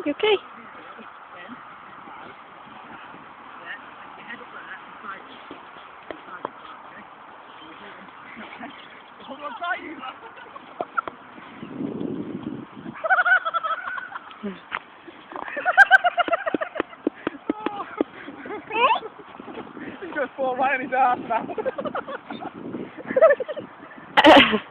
You okay? Hold on tight, you He's going to fall right on his ass now.